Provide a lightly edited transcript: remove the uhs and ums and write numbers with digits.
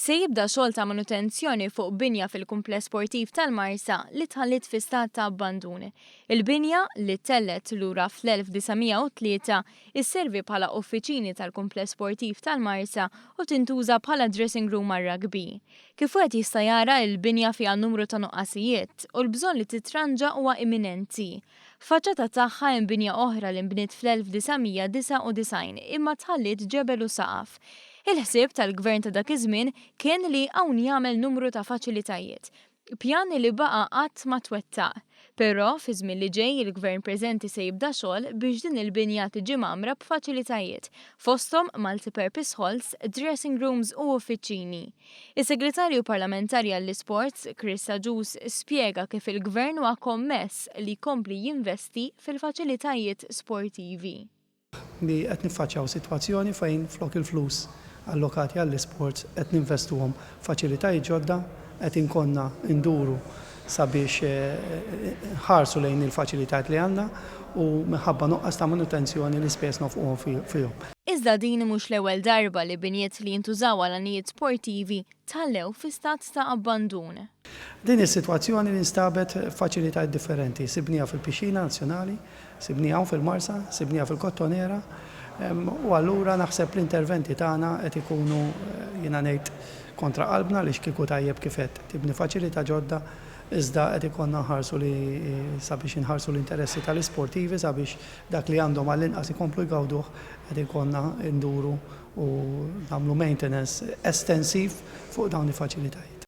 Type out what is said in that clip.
Se jibda xogħol ta' manutenzjoni fuq binja fil-kumpless sportiv tal-Marsa li tħallit fi stat ta' abbandun. Il-binja li tellet lura fl-1903 isservi bħala uffiċini tal-kumpless sportiv tal-Marsa u tintuża bħala dressing room mar-rugby. Kif wieħed jista' jara il-binja fiha numru ta' nuqqasijiet u l-bżonn li titranġa huwa imminenti. Faċċata tagħha hemm binja oħra li nbniet fl-1999 imma tħallit ġebel u saqaf. Il-ħsieb tal-gvern ta' dak iż-żmien kien li hawn jagħmel numru ta' faċilitajiet. Pjan li baqa' qatt ma twettaq. Però fi żmien li ġej il-gvern preżenti se jibda xogħol biex din il-binja tiġi magħmra b'faċilitajiet, fosthom multi-purpose halls, dressing rooms u uffiċini. Is-Segretarju Parlamentari għall-Isports, Chris Ġus, spjega kif il-gvern huwa kommess li jkompli jinvesti fil-faċilitajiet sportivi. Li qed niffaċċjaw sitwazzjoni fejn flok il-flus allokati għall-isports qed ninvestuhom faċilitajiet ġodda qed inkonna nduru sabiex ħarsu lejn il-faċilitajiet li għandna u minħabba nuqqas ta' manutenzjoni li spess nofquhom fihom. Iżda din mhux l-ewwel darba li binjiet li jintużaw għal anijiet sportivi tħallew fi stat ta' abbandun. Din is-sitwazzjoni li nstabet faċilitajiet differenti, sibnija fil-Pixxina Nazzjonali, sibnija hawn fil-Marsa, sibnija fil-Kottonera, u allura naħseb l-interventi tagħna qed ikunu jiena ngħid kontra qalbna li xkieku tajjeb kif qed tibni faċilità ġodda iżda qed ikollna nħarsu li sabiex inħarsu l-interessi tal-isportivi sabiex dak li għandhom għall-inqas ikomplu jgawduh qed ikollna nduru u nagħmlu maintenance estensiv fuq dawn il-faċilitajiet.